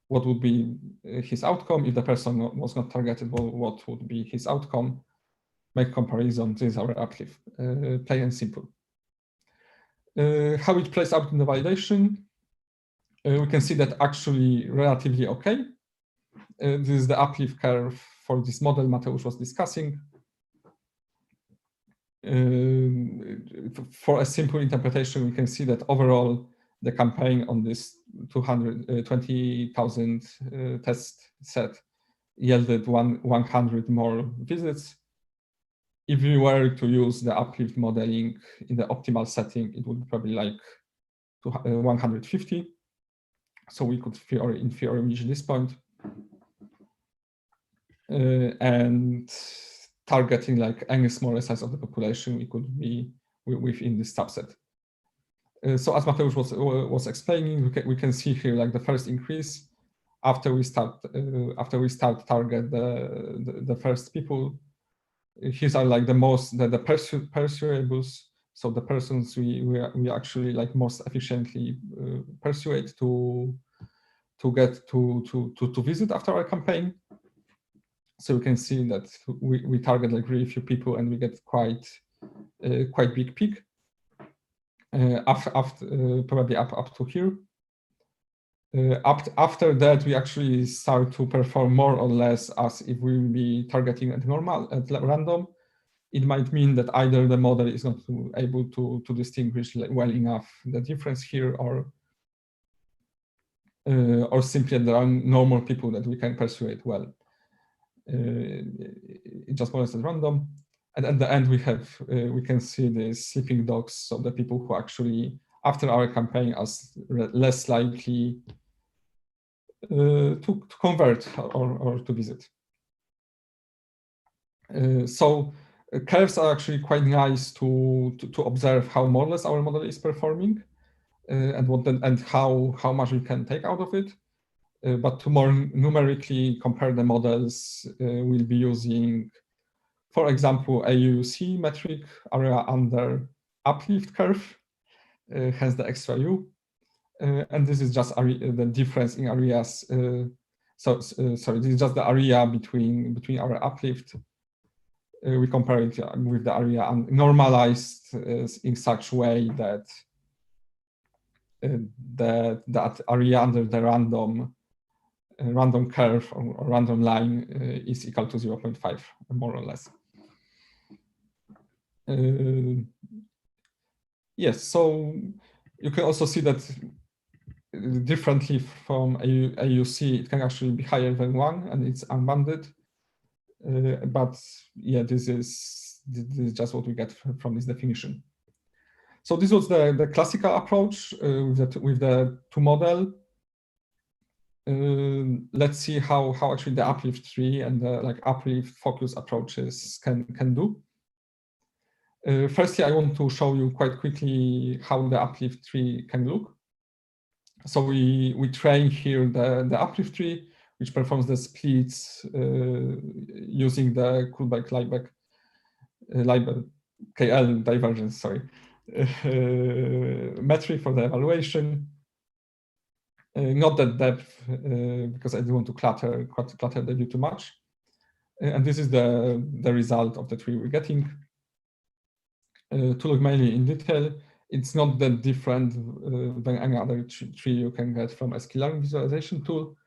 what would be his outcome? If the person was not targeted, what would be his outcome? Make comparison. This is our Uplift, plain and simple. How it plays out in the validation, we can see that actually relatively okay. This is the Uplift curve for this model Mateusz was discussing. For a simple interpretation, we can see that overall the campaign on this 220,000 test set yielded 100 more visits. If we were to use the Uplift modeling in the optimal setting, it would be probably like 150. So we could in theory reach this point. And targeting like any smaller size of the population, we could be within this subset. So as Mateusz was explaining, we can see here like the first increase after we start target the first people. These are like the persuadables. So the persons we actually like most efficiently persuade to get to visit after our campaign. So we can see that we target like really few people and we get quite big peak. After probably up to here. After that, we actually start to perform more or less as if we will be targeting at random. It might mean that either the model is not able to distinguish well enough the difference here, or simply there are normal people that we can persuade well. It just more or less at random. And at the end, we can see the sleeping dogs, so the people who actually, after our campaign, are less likely to convert or to visit. So curves are actually quite nice to observe how more or less our model is performing, and how much we can take out of it. But to more numerically compare the models, we'll be using, for example, AUC metric, area under Uplift curve, hence the extra U. And this is just the difference in areas. Sorry, this is just the area between our Uplift. We compare it with the area normalized in such way that that area under the random curve or random line is equal to 0.5, more or less. Yes, so you can also see that differently from AUC, it can actually be higher than 1 and it's unbounded. But yeah, this is just what we get from this definition. So this was the classical approach with the two model. Let's see how actually the uplift tree and the like uplift focus approaches can do. Firstly, I want to show you quite quickly how the uplift tree can look. So we train here the uplift tree, which performs the splits using the Kullback-Leibler KL divergence, sorry, metric for the evaluation. Not that depth, because I don't want to clutter the view too much. And this is the result of the tree we're getting. To look mainly in detail, it's not that different than any other tree you can get from a scalar visualization tool.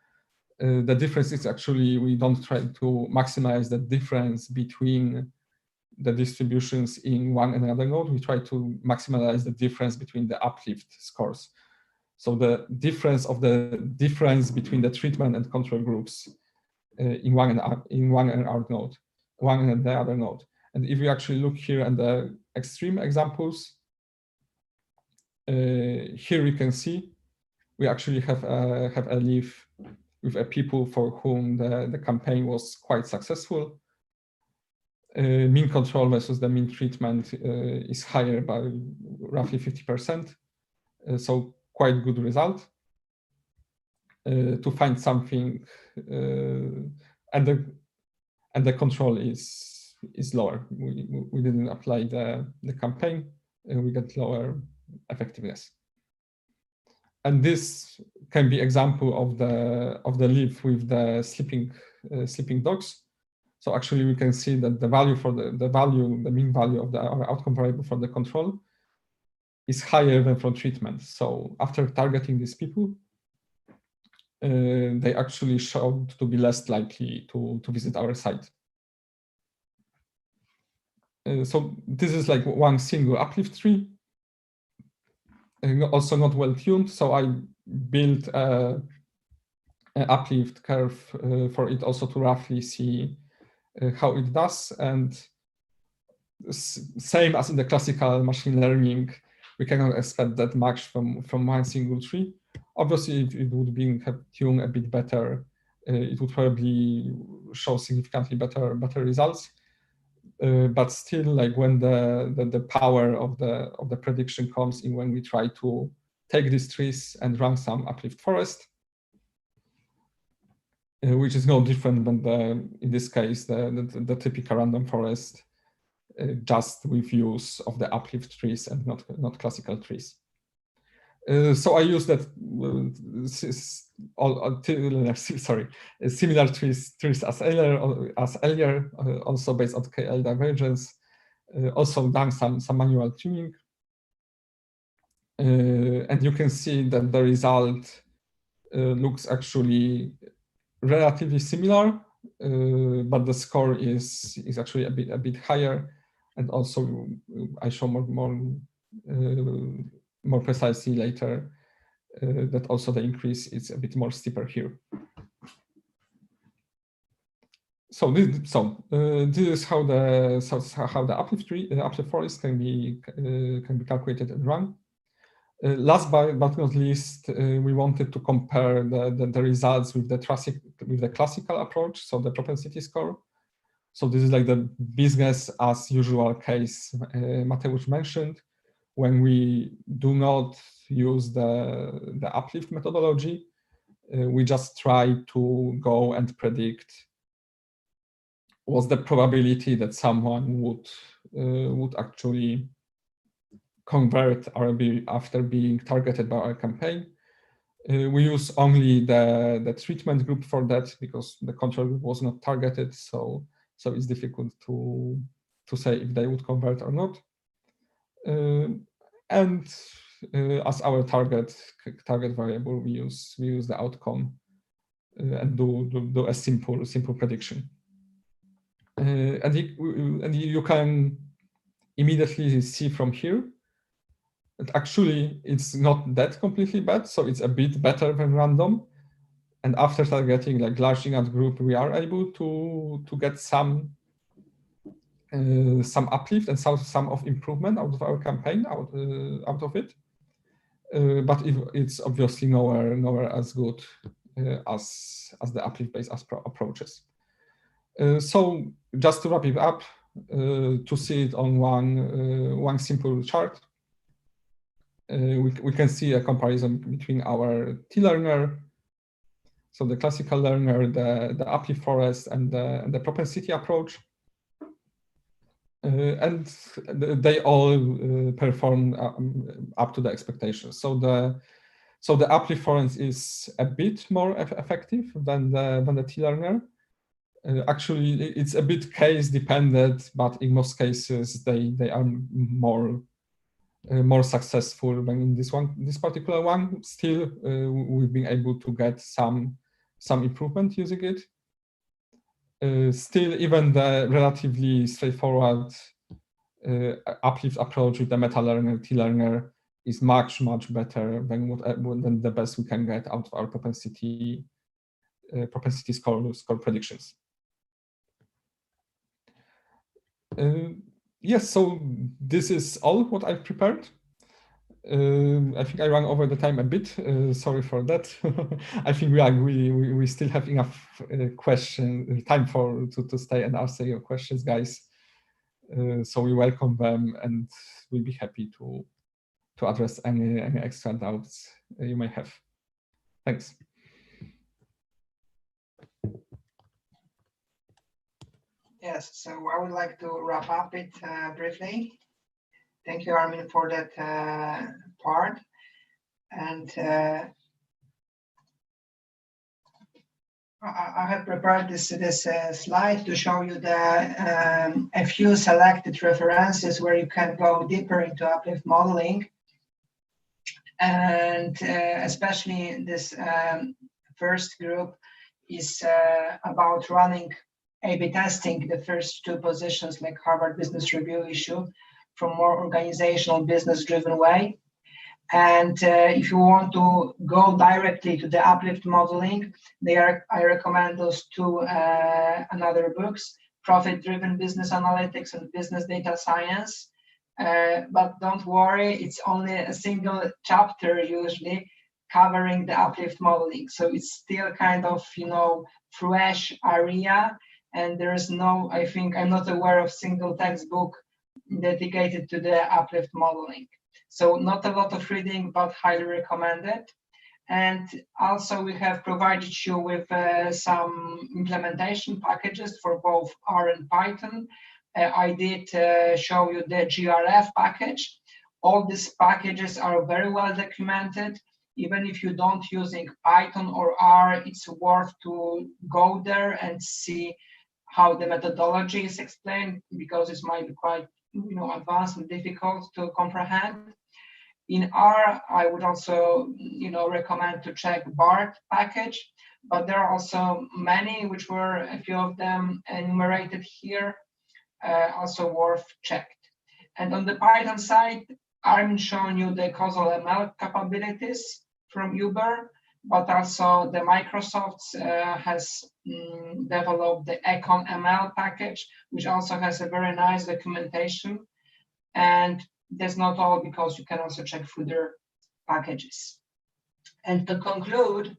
The difference is actually we don't try to maximize the difference between the distributions in one and another node. We try to maximize the difference between the uplift scores. So the difference between the treatment and control groups in one and the other node. And if you actually look here at the extreme examples, here you can see we actually have a leaf with a people for whom the campaign was quite successful. Mean control versus the mean treatment is higher by roughly 50%. So quite good result. To find something, and the control is lower. We didn't apply the campaign, and we get lower effectiveness. And this can be example of the leaf with the sleeping dogs. So actually, we can see that the value for the mean value of our outcome variable for the control is higher than from treatment. So after targeting these people, they actually showed to be less likely to visit our site. So this is like one single uplift tree, also not well tuned. So I built an uplift curve for it also to roughly see how it does. And same as in the classical machine learning, we cannot expect that much from one single tree. Obviously, if it would be tuned a bit better, it would probably show significantly better results. But still, like when the power of the prediction comes in when we try to take these trees and run some uplift forest, which is no different than in this case the typical random forest, just with use of the uplift trees and not classical trees. So I use that similar trees as earlier, also based on KL divergence. Also done some manual tuning, and you can see that the result looks actually relatively similar, but the score is actually a bit higher, and also I show more precisely later that also the increase is a bit more steeper here. So this is how the uplift forest can be calculated and run. Last but not least, we wanted to compare the results with the classical approach, so the propensity score. So this is like the business as usual case Mateusz mentioned, when we do not use the uplift methodology, we just try to go and predict what's the probability that someone would actually convert after being targeted by our campaign. We use only the treatment group for that because the control group was not targeted, so it's difficult to say if they would convert or not. And as our target variable, we use the outcome and do a simple prediction. And you can immediately see from here that actually it's not that completely bad, so it's a bit better than random. And after targeting like large enough group, we are able to get some uplift and some of improvement out of our campaign out of it. But it's obviously nowhere as good as the uplift-based approaches. So just to wrap it up, to see it on one simple chart, we can see a comparison between our T-learner, so the classical learner, the Uplift Forrest, and the propensity approach. And they all perform up to the expectations. So the Uplift Forrest is a bit more effective than the T-learner. Actually, it's a bit case dependent, but in most cases they are more successful than in this particular one. Still, we've been able to get some improvement using it. Still, even the relatively straightforward uplift approach with the meta-learner, T-learner is much better than the best we can get out of our propensity score predictions. Yes, so this is all what I've prepared. I think I ran over the time a bit. Sorry for that. I think we still have enough time to stay and answer your questions, guys. So we welcome them, and we'll be happy to address any extra doubts you may have. Thanks. Yes, so I would like to wrap up it briefly. Thank you, Armin, for that part. And I have prepared this slide to show you a few selected references where you can go deeper into uplift modeling. And especially this first group is about running A/B testing the first two positions like Harvard Business Review issue from more organizational business-driven way. And if you want to go directly to the uplift modeling, I recommend those two another books, Profit-Driven Business Analytics and Business Data Science. But don't worry, it's only a single chapter usually covering the uplift modeling. So it's still kind of, fresh area. And there is I think I'm not aware of single textbook dedicated to the uplift modeling. So not a lot of reading, but highly recommended. And also we have provided you with some implementation packages for both R and Python. I did show you the GRF package. All these packages are very well documented. Even if you don't using Python or R, it's worth to go there and see how the methodology is explained, because it might be quite advanced and difficult to comprehend. In R, I would also recommend to check BART package, but there are also many, which were a few of them enumerated here, also worth checked. And on the Python side, I'm showing you the causal ML capabilities from Uber, but also the Microsoft has developed the Econ ML package, which also has a very nice documentation. And that's not all, because you can also check further packages. And to conclude,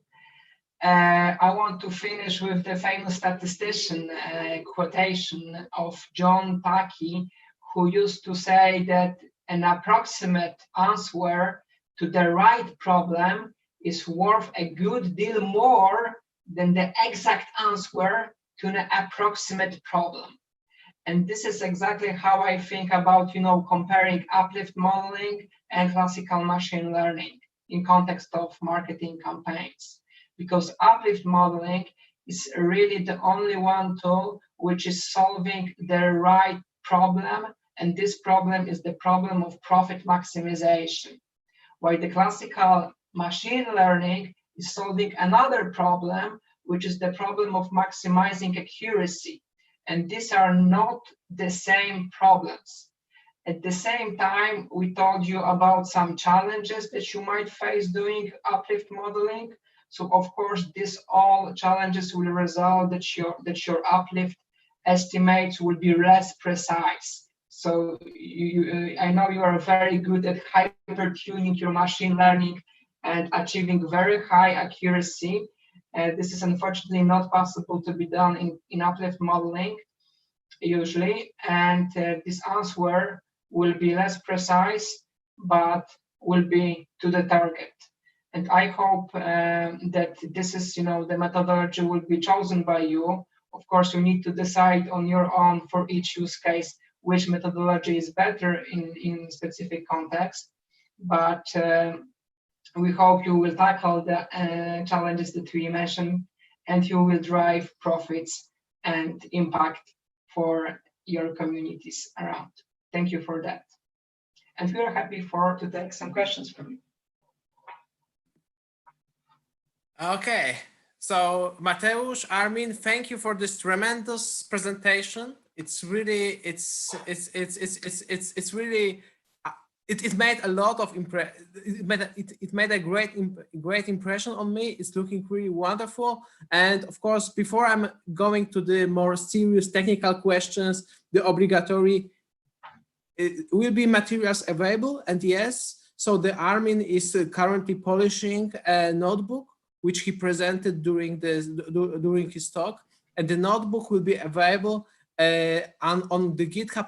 I want to finish with the famous statistician quotation of John Taddy, who used to say that an approximate answer to the right problem is worth a good deal more than the exact answer to an approximate problem. And this is exactly how I think about, comparing uplift modeling and classical machine learning in context of marketing campaigns. Because uplift modeling is really the only one tool which is solving the right problem. And this problem is the problem of profit maximization. while the classical machine learning is solving another problem, which is the problem of maximizing accuracy. And these are not the same problems. At the same time, we told you about some challenges that you might face doing uplift modeling. So of course, these all challenges will result that your uplift estimates will be less precise. So I know you are very good at hyper-tuning your machine learning and achieving very high accuracy. This is unfortunately not possible to be done in uplift modeling usually, and this answer will be less precise, but will be to the target. And I hope that this is, the methodology will be chosen by you. Of course, you need to decide on your own for each use case which methodology is better in specific context. But we hope you will tackle the challenges that we mentioned, and you will drive profits and impact for your communities around. Thank you for that. And we are happy to take some questions from you. Okay, so Mateusz, Armin, thank you for this tremendous presentation. It's really, it made a lot of it made a great impression on me. It's looking really wonderful. And of course, before I'm going to the more serious technical questions, the obligatory, it will be materials available. And yes, so the Armin is currently polishing a notebook which he presented during his talk, and the notebook will be available on the GitHub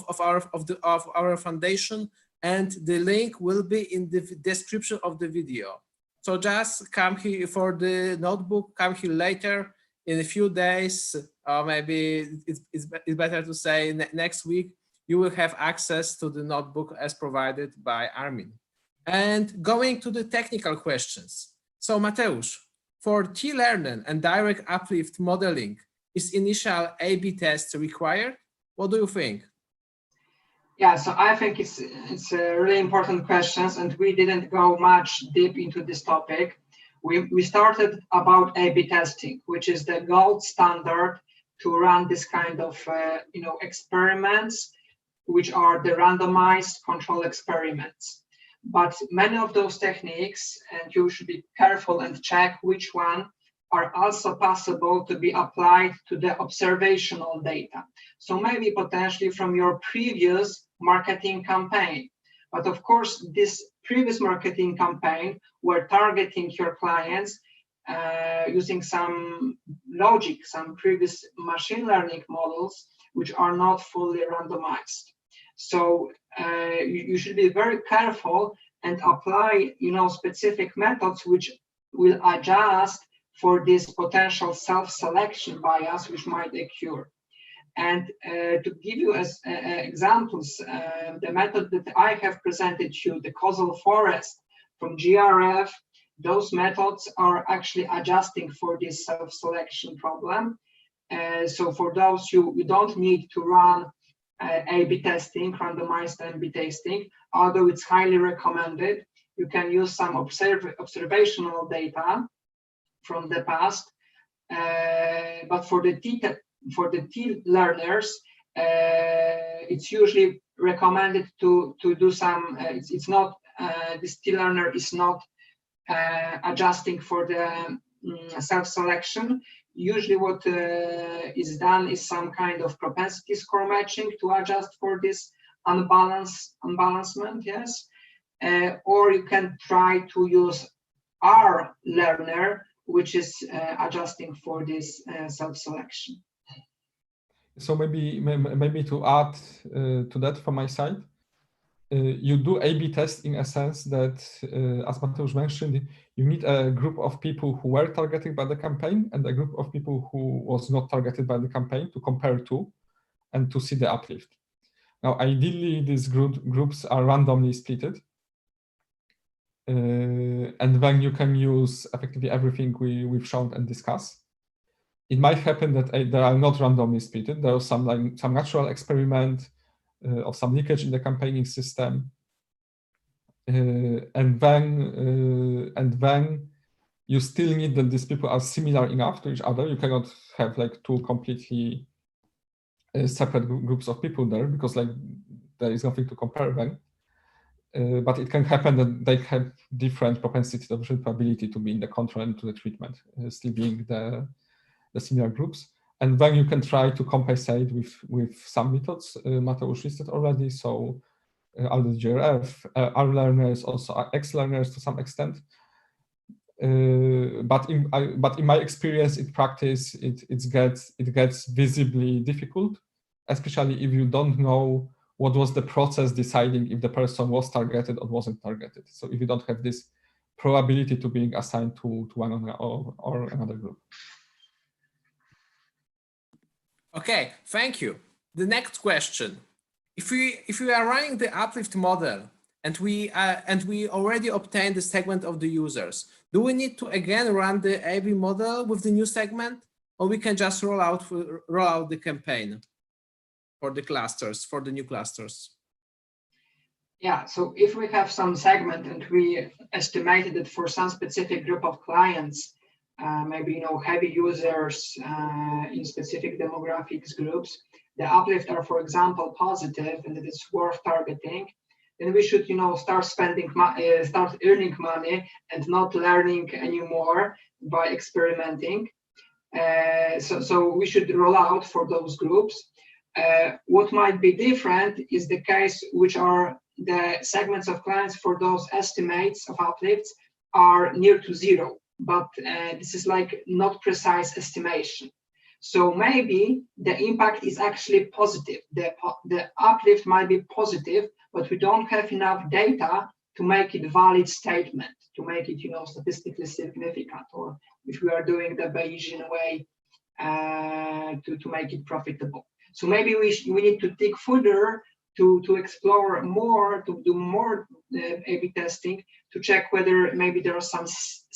of our foundation, and the link will be in the description of the video. So just come here for the notebook, come here later in a few days, or maybe it's better to say next week, you will have access to the notebook as provided by Armin. And going to the technical questions. So Mateusz, for T-learning and direct uplift modeling, is initial A/B test required? What do you think? Yeah, so I think it's a really important questions, and we didn't go much deep into this topic. We started about A/B testing, which is the gold standard to run this kind of experiments, which are the randomized control experiments. But many of those techniques, and you should be careful and check which one, are also possible to be applied to the observational data. So maybe potentially from your previous marketing campaign. But of course, this previous marketing campaign were targeting your clients using some logic, some previous machine learning models, which are not fully randomized. So you should be very careful and apply, specific methods which will adjust for this potential self-selection bias which might occur. And to give you as examples, the method that I have presented you, the Causal Forrest from GRF, those methods are actually adjusting for this self-selection problem. So for those, you don't need to run A/B testing, randomized A/B testing, although it's highly recommended. You can use some observational data from the past, but for the T learners, it's usually recommended to do some. It's not this T learner is not adjusting for the self-selection. Usually what is done is some kind of propensity score matching to adjust for this unbalancement, yes. Or you can try to use R learner, which is adjusting for this self-selection. So maybe to add to that from my side, you do A/B test in a sense that, as Mateusz mentioned, you need a group of people who were targeted by the campaign and a group of people who was not targeted by the campaign to compare to and to see the uplift. Now, ideally, these groups are randomly splitted. And then you can use effectively everything we've shown and discussed. It might happen that they are not randomly splitted. There is some natural experiment of some leakage in the campaigning system. and then you still need that these people are similar enough to each other. You cannot have like two completely separate groups of people there, because like there is nothing to compare them. But it can happen that they have different propensity of probability to be in the control and to the treatment, still being the similar groups. And then you can try to compensate with some methods Mateusz listed already. So all the GRF, R learners, also X learners to some extent. But in my experience in practice, it gets visibly difficult, especially if you don't know what was the process deciding if the person was targeted or wasn't targeted. So if you don't have this probability to being assigned to one or another group. Okay, thank you. The next question: if we are running the Uplift model and we already obtained the segment of the users, do we need to again run the AB model with the new segment, or we can just roll out the campaign for the clusters, for the new clusters? Yeah, so if we have some segment and we estimated it for some specific group of clients, maybe heavy users in specific demographics groups, the uplift are, for example, positive and it is worth targeting, then we should start earning money and not learning anymore by experimenting. So we should roll out for those groups. What might be different is the case which are the segments of clients for those estimates of uplifts are near to zero, but this is like not precise estimation. So maybe the impact is actually positive. The uplift might be positive, but we don't have enough data to make it valid statement, to make it statistically significant, or if we are doing the Bayesian way to make it profitable. So maybe we need to dig further to explore more, to do more A/B testing, to check whether maybe there are some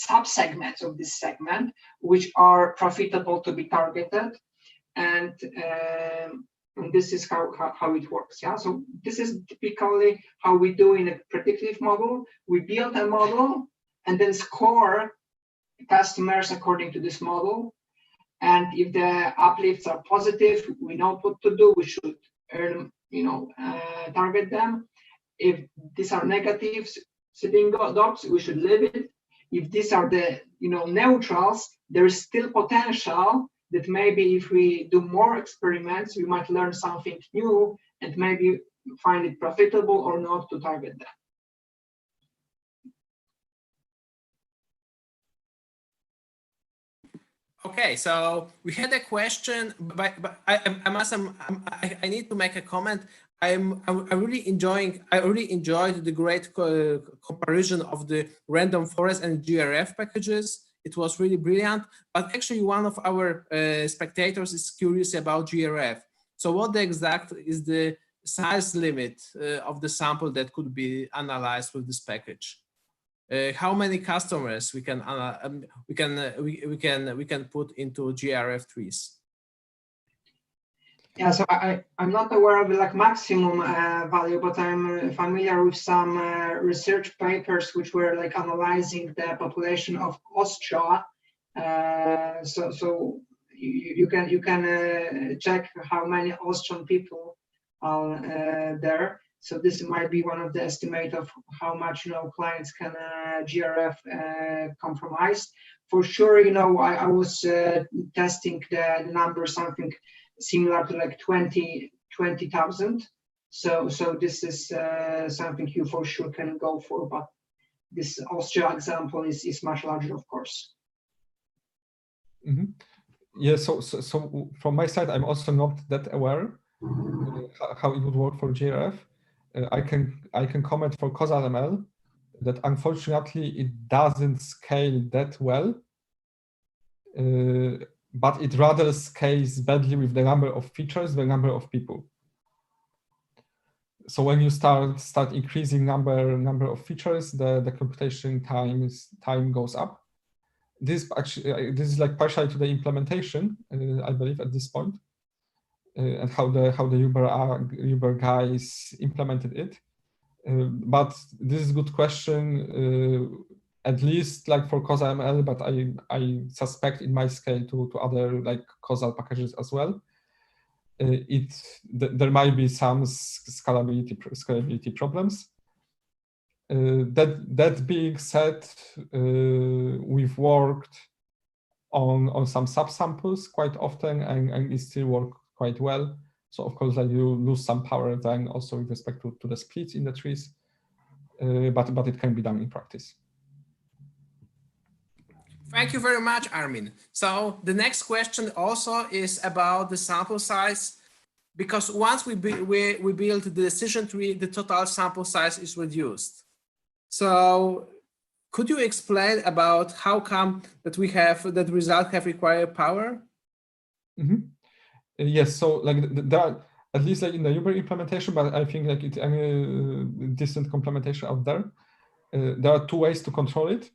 subsegments of this segment which are profitable to be targeted, and this is how it works. Yeah, so this is typically how we do in a predictive model. We build a model and then score customers according to this model. And if the uplifts are positive, we know what to do. We should target them. If these are negatives, sitting dots, we should leave it. If these are the neutrals, there is still potential that maybe if we do more experiments, we might learn something new and maybe find it profitable or not to target them. Okay, so we had a question, but I need to make a comment. I really enjoyed the great comparison of the random forest and GRF packages. It was really brilliant. But actually, one of our spectators is curious about GRF. So, what exact is the size limit of the sample that could be analyzed with this package? How many customers we can put into GRF trees? Yeah, so I'm not aware of the maximum value, but I'm familiar with some research papers which were analyzing the population of Austria. So you can check how many Austrian people are there. So this might be one of the estimate of how much clients can GRF compromise. For sure, I was testing the number, something similar to 20,000. So this is something you for sure can go for, but this Austria example is much larger, of course. Mm-hmm. Yeah. So from my side, I'm also not that aware how it would work for GRF. I can comment for Causal ML that unfortunately it doesn't scale that well, but it rather scales badly with the number of features, the number of people. So when you start increasing number of features, the computation time goes up. This is partially to the implementation, I believe, at this point. And how the Uber guys implemented it. But this is a good question, at least like for causal ML, but I suspect it might scale to other like causal packages as well. There might be some scalability problems. That being said, we've worked on some subsamples quite often, and it still works quite well. So of course, like you lose some power then also with respect to the splits in the trees, but it can be done in practice. Thank you very much, Armin. So the next question also is about the sample size, because once we build the decision tree, the total sample size is reduced. So could you explain about how come that we have that result have required power? Mm-hmm. Yes, so like there are, at least like in the Uber implementation, but I think like it's any decent implementation out there. There are two ways to control it.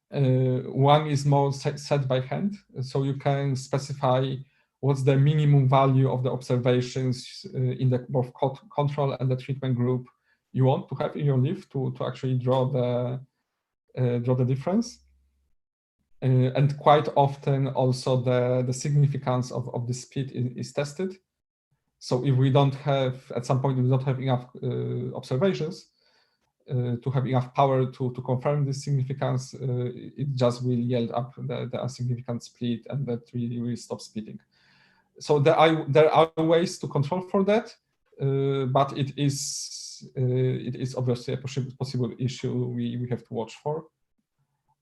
One is more set by hand, so you can specify what's the minimum value of the observations in the both control and the treatment group you want to have in your leaf to actually draw the difference. And quite often also the significance of the split is tested. So if we don't have, at some point, we don't have enough observations to have enough power to confirm this significance, it just will yield up the insignificant split, and that really will stop splitting. So there are ways to control for that, but it is obviously a possible issue we have to watch for.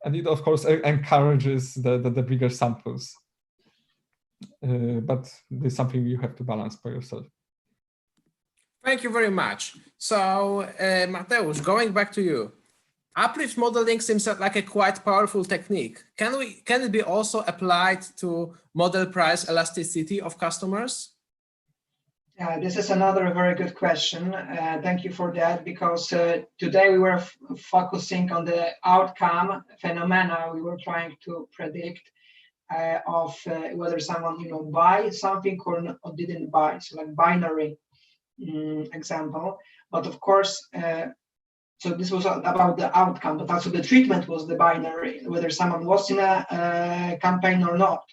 And it, of course, encourages the bigger samples. But there's something you have to balance by yourself. Thank you very much. So, Mateusz, going back to you. Uplift modeling seems like a quite powerful technique. Can it be also applied to model price elasticity of customers? This is another very good question. Thank you for that, because today we were focusing on the outcome phenomena we were trying to predict of whether someone buy something or didn't buy, so like binary example. But of course, so this was about the outcome, but also the treatment was the binary, whether someone was in a campaign or not.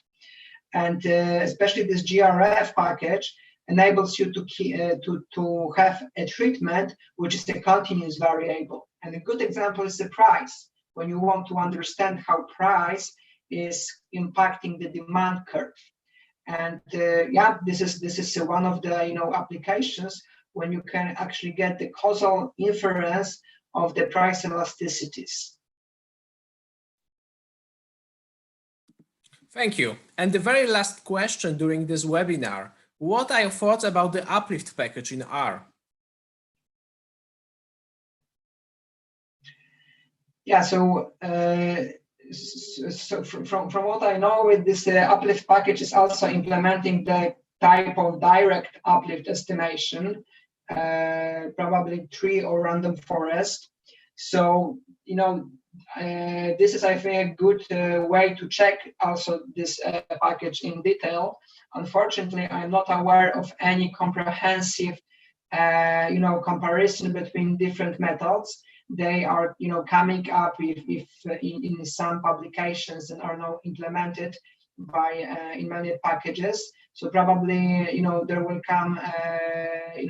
And especially this GRF package enables you to have a treatment which is a continuous variable. And a good example is the price. When you want to understand how price is impacting the demand curve. And yeah, this is one of the applications when you can actually get the causal inference of the price elasticities. Thank you. And the very last question during this webinar: what are your thoughts about the Uplift package in R? Yeah, so from what I know, this Uplift package is also implementing the type of direct uplift estimation, probably tree or random forest. So, this is, I think, a good way to check also this package in detail. Unfortunately, I'm not aware of any comprehensive, comparison between different methods. They are, coming up in some publications and are now implemented in many packages. So probably, there will come,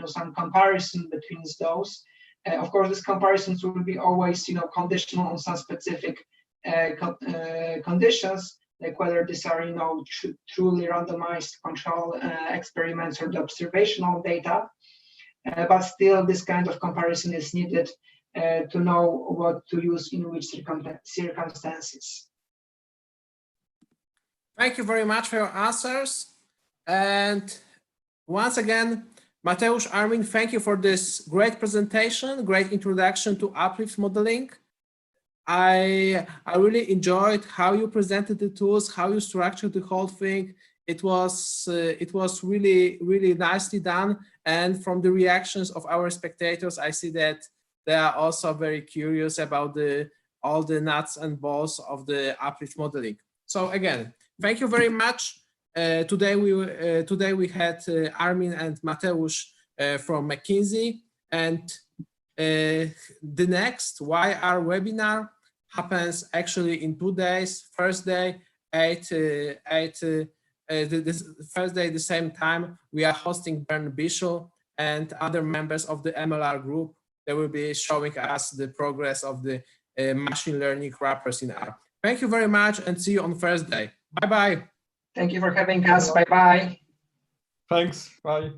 some comparison between those. Of course, these comparisons will be always, conditional on some specific conditions, like whether these are, truly randomized control experiments or the observational data. But still, this kind of comparison is needed to know what to use in which circumstances. Thank you very much for your answers. And once again, Mateusz, Armin, thank you for this great presentation, great introduction to Uplift modeling. I really enjoyed how you presented the tools, how you structured the whole thing. It was really, really nicely done. And from the reactions of our spectators, I see that they are also very curious about all the nuts and bolts of the Uplift modeling. So again, thank you very much. Today we had Armin and Mateusz from McKinsey, and The next YR webinar happens actually in 2 days. First day, this first day, the same time, we are hosting Bernd Bischel and other members of the MLR group. They will be showing us the progress of the machine learning wrappers in R. Thank you very much and see you on Thursday. Bye-bye. Thank you for having us. Bye-bye. Thanks. Bye.